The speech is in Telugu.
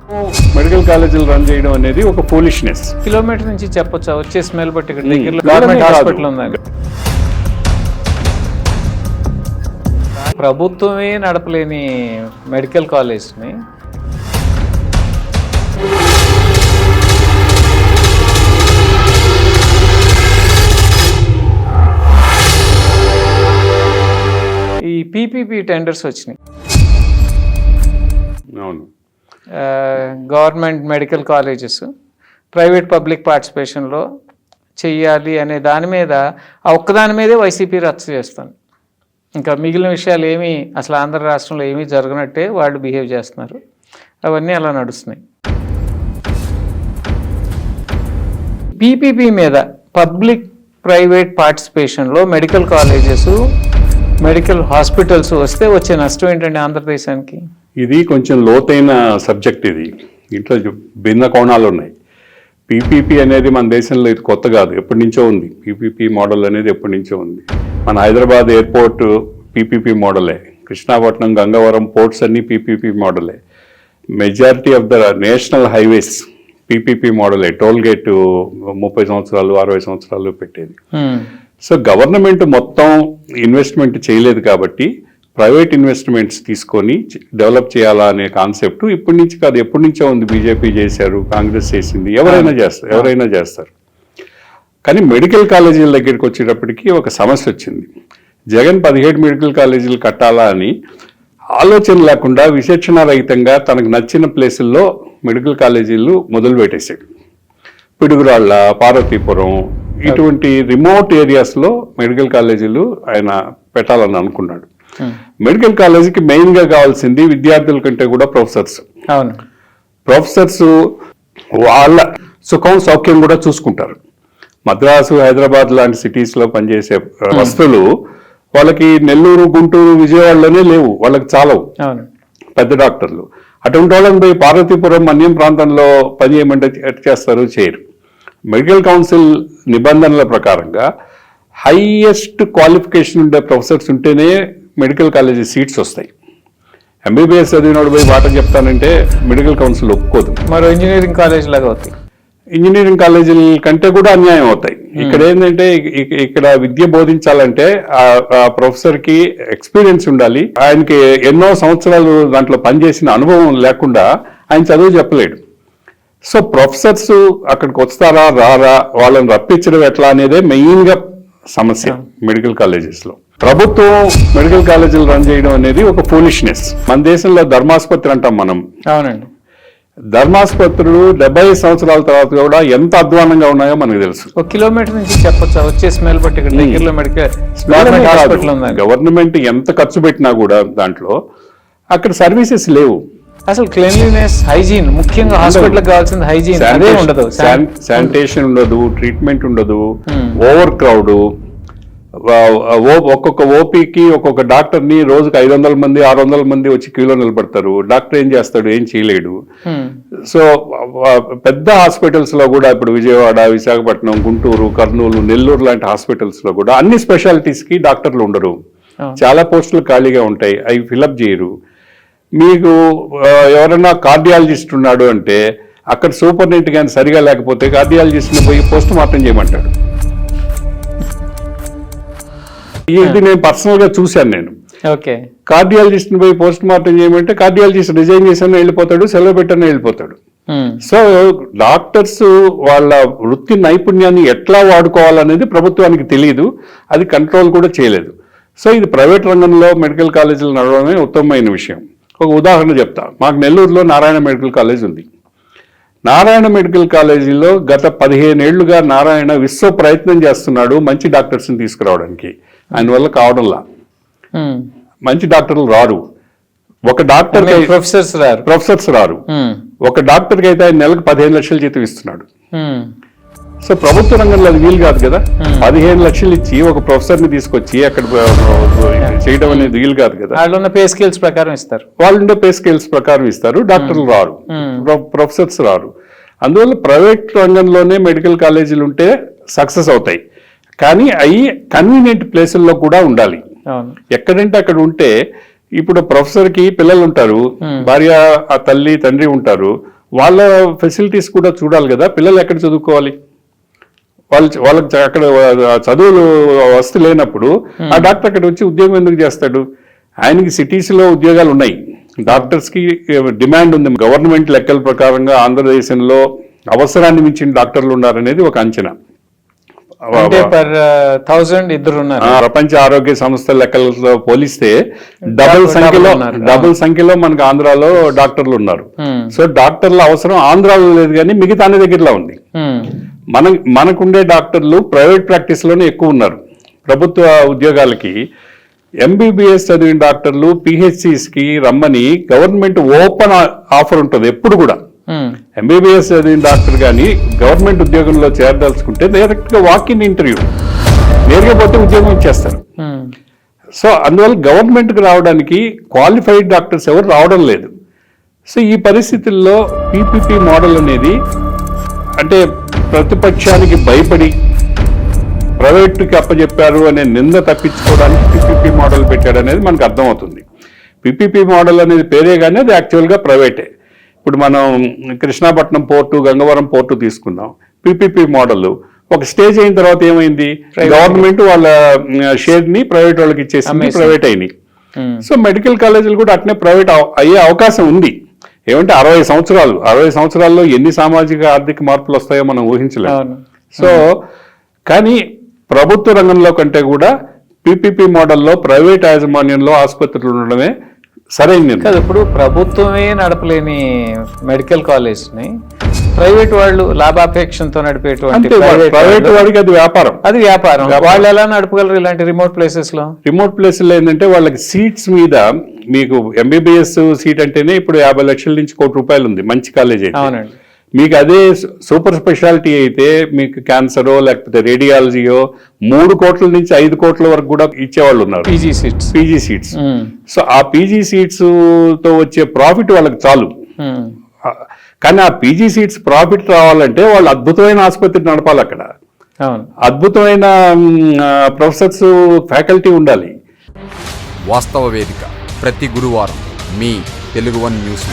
మెడికల్ కాలేజీలు రన్ చేయడం అనేది ఒక ఫూలిష్నెస్. కిలోమీటర్ నుంచి చెప్పొచ్చా వచ్చే స్మెల్ బట్టి ఇక్కడ దగ్గరలో గవర్నమెంట్ హాస్పిటల్ ఉందండి. ప్రభుత్వమే నడపలేని మెడికల్ కాలేజ్ని ఈ పీపీపీ టెండర్స్ వచ్చినాయి. అవును, government medical colleges private public పార్టిసిపేషన్లో చెయ్యాలి అనే దాని మీద ఆ ఒక్కదాని మీదే వైసీపీ రచ్చ చేస్తాను. ఇంకా మిగిలిన విషయాలు ఏమీ అసలు ఆంధ్ర రాష్ట్రంలో ఏమీ జరగనట్టే వాళ్ళు బిహేవ్ చేస్తున్నారు. అవన్నీ అలా నడుస్తున్నాయి. పీపీపీ మీద పబ్లిక్ ప్రైవేట్ పార్టిసిపేషన్లో మెడికల్ కాలేజెస్ మెడికల్ హాస్పిటల్స్ వస్తే వచ్చే నష్టం ఏంటండి ఆంధ్రదేశానికి? ఇది కొంచెం లోతైన సబ్జెక్ట్. ఇది ఇంట్లో భిన్న కోణాలు ఉన్నాయి. పీపీపీ అనేది మన దేశంలో ఇది కొత్త కాదు, ఎప్పటి నుంచో ఉంది. పీపీపీ మోడల్ అనేది ఎప్పటి నుంచో ఉంది. మన హైదరాబాద్ ఎయిర్పోర్ట్ పీపీపీ మోడలే, కృష్ణాపట్నం గంగవరం పోర్ట్స్ అన్నీ పీపీపీ మోడలే, majority of the national highways PPP మోడలే. టోల్ గేట్ 30 సంవత్సరాలు 60 సంవత్సరాలు పెట్టేది. సో గవర్నమెంట్ మొత్తం ఇన్వెస్ట్మెంట్ చేయలేదు కాబట్టి ప్రైవేట్ ఇన్వెస్ట్మెంట్స్ తీసుకొని డెవలప్ చేయాలా అనే కాన్సెప్ట్ ఇప్పటి నుంచి కాదు, ఎప్పటి నుంచో ఉంది. బీజేపీ చేశారు, కాంగ్రెస్ చేసింది, ఎవరైనా చేస్తారు. కానీ మెడికల్ కాలేజీల దగ్గరికి వచ్చేటప్పటికి ఒక సమస్య వచ్చింది. జగన్ 17 మెడికల్ కాలేజీలు కట్టాలా అని ఆలోచన లేకుండా విచక్షణారహితంగా తనకు నచ్చిన ప్లేసుల్లో మెడికల్ కాలేజీలు మొదలు పెట్టేశాడు. పిడుగురాళ్ళ, పార్వతీపురం ఇటువంటి రిమోట్ ఏరియాస్లో మెడికల్ కాలేజీలు ఆయన పెట్టాలని అనుకున్నాడు. మెడికల్ కాలేజీకి మెయిన్గా కావాల్సింది విద్యార్థుల కంటే కూడా ప్రొఫెసర్స్. అవును, ప్రొఫెసర్స్ వాళ్ళ సుఖం సౌఖ్యం కూడా చూసుకుంటారు. మద్రాసు, హైదరాబాద్ లాంటి సిటీస్లో పనిచేసే వస్తువులు వాళ్ళకి నెల్లూరు, గుంటూరు, విజయవాడలోనే లేవు, వాళ్ళకి చాలవు పెద్ద డాక్టర్లు. అటువంటి వాళ్ళని పోయి పార్వతీపురం మన్యం ప్రాంతంలో పనిచేయమంటే చేస్తారు, చేయరు. మెడికల్ కౌన్సిల్ నిబంధనల ప్రకారంగా హైయెస్ట్ క్వాలిఫికేషన్ ఉండే ప్రొఫెసర్స్ ఉంటేనే మెడికల్ కాలేజీ సీట్స్ వస్తాయి. ఎంబీబీఎస్ చదివినోడు పోయి మాట చెప్తానంటే మెడికల్ కౌన్సిల్ ఒప్పుకోదు. మరో ఇంజనీరింగ్ కాలేజ్ లాగా అవుతాయి. ఇంజనీరింగ్ కాలేజీల కంటే కూడా అన్యాయం అవుతాయి. ఇక్కడ ఏంటంటే ఇక్కడ విద్య బోధించాలంటే ఆ ప్రొఫెసర్కి ఎక్స్పీరియన్స్ ఉండాలి. ఆయనకి ఎన్నో సంవత్సరాలు దాంట్లో పనిచేసిన అనుభవం లేకుండా ఆయన చదువు చెప్పలేడు. సో ప్రొఫెసర్స్ అక్కడికి వస్తారా రారా, వాళ్ళని రప్పించడం ఎట్లా అనేదే మెయిన్గా సమస్య మెడికల్ కాలేజెస్లో. ప్రభుత్వం మెడికల్ కాలేజీలు రన్ చేయడం అనేది ఒక ఫూలిష్నెస్. మన దేశంలో ధర్మాసుపత్రి అంటాం మనం. అవునండి, ధర్మాసుపత్రులు 70 సంవత్సరాల తర్వాత కూడా ఎంత అధ్వానంగా ఉన్నాయో మనకు తెలుసు. 1 కిలోమీటర్ నుంచి చెప్పొచ్చా వచ్చే స్మెల్ బట్టి ఇక్కడ దగ్గరలో మెడికల్ హాస్పిటల్ ఉందండి. గవర్నమెంట్ ఎంత ఖర్చు పెట్టినా కూడా దాంట్లో అక్కడ సర్వీసెస్ లేవు. అసలు క్లీన్లీనెస్, హైజీన్, ముఖ్యంగా హాస్పిటల్ కావాల్సింది హైజీన్, అదే ఉండదు. శానిటేషన్ ఉండదు, ట్రీట్మెంట్ ఉండదు, ఓవర్ క్రౌడ్. ఒక్కొక్క ఓపీకి ఒక్కొక్క డాక్టర్ని రోజుకి 500 మంది 600 మంది వచ్చి క్యూలో నిలబడతారు. డాక్టర్ ఏం చేస్తాడు? ఏం చేయలేడు. సో పెద్ద హాస్పిటల్స్ లో కూడా ఇప్పుడు విజయవాడ, విశాఖపట్నం, గుంటూరు, కర్నూలు, నెల్లూరు లాంటి హాస్పిటల్స్ లో కూడా అన్ని స్పెషాలిటీస్ కి డాక్టర్లు ఉండరు. చాలా పోస్టులు ఖాళీగా ఉంటాయి, అవి ఫిలప్ చేయరు. మీకు ఎవరైనా కార్డియాలజిస్ట్ ఉన్నాడు అంటే అక్కడ సూపరింటెండెంట్ కానీ సరిగా లేకపోతే కార్డియాలజిస్ట్ని పోయి పోస్ట్ మార్టం చేయమంటాడు. ఇది నేను పర్సనల్ గా చూశాను. నేను కార్డియాలజిస్ట్ ని పోయి పోస్ట్ మార్టం చేయమంటే కార్డియాలజిస్ట్ రిజైన్ చేసిన వెళ్ళిపోతాడు, సెలవు పెట్టని వెళ్ళిపోతాడు. సో డాక్టర్స్ వాళ్ళ వృత్తి నైపుణ్యాన్ని ఎట్లా వాడుకోవాలనేది ప్రభుత్వానికి తెలియదు, అది కంట్రోల్ కూడా చేయలేదు. సో ఇది ప్రైవేట్ రంగంలో మెడికల్ కాలేజీలు నడవడమే ఉత్తమమైన విషయం. ఒక ఉదాహరణ చెప్తా. మాకు నెల్లూరులో నారాయణ మెడికల్ కాలేజ్ ఉంది. నారాయణ మెడికల్ కాలేజీలో గత 15 ఏళ్లుగా నారాయణ విశ్వ ప్రయత్నం చేస్తున్నాడు మంచి డాక్టర్స్ని తీసుకురావడానికి. ఆయన వల్ల కావడంలా, మంచి డాక్టర్లు రారు. ఒక డాక్టర్ ప్రొఫెసర్స్ రారు. ఒక డాక్టర్కి అయితే ఆయన నెలకు 15 లక్షల జీతం ఇస్తున్నాడు. సో ప్రభుత్వ రంగంలో అది వీలు కాదు కదా. 15 లక్షలు ఇచ్చి ఒక ప్రొఫెసర్ని తీసుకొచ్చి అక్కడ చేయడం అనేది వీలు కాదు కదా. వాళ్ళున్న పే స్కేల్స్ ప్రకారం ఇస్తారు, వాళ్ళుండే పే స్కేల్స్ ప్రకారం ఇస్తారు. డాక్టర్లు రారు, ప్రొఫెసర్స్ రారు. అందువల్ల ప్రైవేట్ రంగంలోనే మెడికల్ కాలేజీలు ఉంటే సక్సెస్ అవుతాయి. కానీ అవి కన్వీనియంట్ ప్లేసుల్లో కూడా ఉండాలి. ఎక్కడంటే అక్కడ ఉంటే, ఇప్పుడు ప్రొఫెసర్కి పిల్లలు ఉంటారు, భార్య, తల్లి, తండ్రి ఉంటారు. వాళ్ళ ఫెసిలిటీస్ కూడా చూడాలి కదా. పిల్లలు ఎక్కడ చదువుకోవాలి, వాళ్ళకి అక్కడ చదువులు వస్తు లేనప్పుడు ఆ డాక్టర్ అక్కడ వచ్చి ఉద్యోగం ఎందుకు చేస్తాడు? ఆయనకి సిటీస్లో ఉద్యోగాలు ఉన్నాయి, డాక్టర్స్కి డిమాండ్ ఉంది. గవర్నమెంట్ లెక్కల ప్రకారంగా ఆంధ్రదేశంలో అవసరాన్ని మించిన డాక్టర్లు ఉన్నారనేది ఒక అంచనా. అంటే పర్ 1000 ఇద్దరు ఉన్నారు. ప్రపంచ ఆరోగ్య సంస్థ లెక్కలతో పోలిస్తే డబుల్ సంఖ్యలో మనకు ఆంధ్రాలో డాక్టర్లు ఉన్నారు. సో డాక్టర్ల అవసరం ఆంధ్రాలో లేదు కానీ మిగతా అన్ని దగ్గరలో ఉంది. మనకుండే డాక్టర్లు ప్రైవేట్ ప్రాక్టీస్ లోనే ఎక్కువ ఉన్నారు. ప్రభుత్వ ఉద్యోగాలకి ఎంబీబీఎస్ చదివిన డాక్టర్లు పిహెచ్సిస్ కి రమ్మని గవర్నమెంట్ ఓపెన్ ఆఫర్ ఉంటుంది ఎప్పుడు కూడా. ఎంబీబీఎస్ చదివిన డాక్టర్ కానీ గవర్నమెంట్ ఉద్యోగంలో చేరదలుచుకుంటే డైరెక్ట్ గా వాక్-ఇన్ ఇంటర్వ్యూ, నేరుగా పోతే ఉద్యోగం ఇచ్చేస్తారు. సో అందువల్ల గవర్నమెంట్కి రావడానికి క్వాలిఫైడ్ డాక్టర్స్ ఎవరు రావడం లేదు. సో ఈ పరిస్థితుల్లో పీపీపీ మోడల్ అనేది అంటే ప్రతిపక్షానికి భయపడి ప్రైవేట్కి అప్పచెప్పారు అనే నింద తప్పించుకోవడానికి పీపీపీ మోడల్ పెట్టాడు అనేది మనకు అర్థమవుతుంది. పీపీపీ మోడల్ అనేది పేరే కానీ అది యాక్చువల్గా ప్రైవేటే. ఇప్పుడు మనం కృష్ణాపట్నం పోర్టు, గంగవరం పోర్టు తీసుకుందాం. పీపీపీ మోడల్ ఒక స్టేజ్ అయిన తర్వాత ఏమైంది, గవర్నమెంట్ వాళ్ళ షేర్ ని ప్రైవేట్ వాళ్ళకి ఇచ్చేసింది, ప్రైవేట్ అయినాయి. సో మెడికల్ కాలేజీలు కూడా అట్నే ప్రైవేట్ అయ్యే అవకాశం ఉంది. ఏమంటే 60 సంవత్సరాల్లో ఎన్ని సామాజిక ఆర్థిక మార్పులు వస్తాయో మనం ఊహించలేము. సో కానీ ప్రభుత్వ రంగంలో కంటే కూడా పీపీపీ మోడల్లో ప్రైవేట్ యాజమాన్యంలో ఆసుపత్రులు ఉండడమే సరైన. ఇప్పుడు ప్రభుత్వమే నడపలేని మెడికల్ కాలేజ్ ని ప్రైవేట్ వాళ్ళు లాభాపేక్షంతో నడిపేటువంటి ప్రైవేట్ వాడికి అది వ్యాపారం. వాళ్ళు ఎలా నడపగలరు ఇలాంటి రిమోట్ ప్లేసెస్ లో? రిమోట్ ప్లేసెస్ లో ఏంటంటే వాళ్ళకి సీట్స్ మీద, మీకు ఎంబీబీఎస్ సీట్ అంటేనే ఇప్పుడు 50 లక్షల నుంచి ₹1,00,00,000 ఉంది మంచి కాలేజ్ అయితే. అవునండి. మీకు అదే సూపర్ స్పెషాలిటీ అయితే మీకు క్యాన్సరో లేకపోతే రేడియాలజీయో 3 కోట్ల నుంచి 5 కోట్ల వరకు కూడా ఇచ్చేవాళ్ళు ఉన్నారు, పీజీ సీట్స్. సో ఆ పీజీ సీట్స్ తో వచ్చే ప్రాఫిట్ వాళ్ళకి చాలు. కానీ ఆ పీజీ సీట్స్ ప్రాఫిట్ రావాలంటే వాళ్ళు అద్భుతమైన ఆసుపత్రి నడపాలి, అక్కడ అద్భుతమైన ప్రొఫెసర్స్, ఫ్యాకల్టీ ఉండాలి. వాస్తవ వేదిక ప్రతి గురువారం మీ తెలుగు వన్ న్యూస్.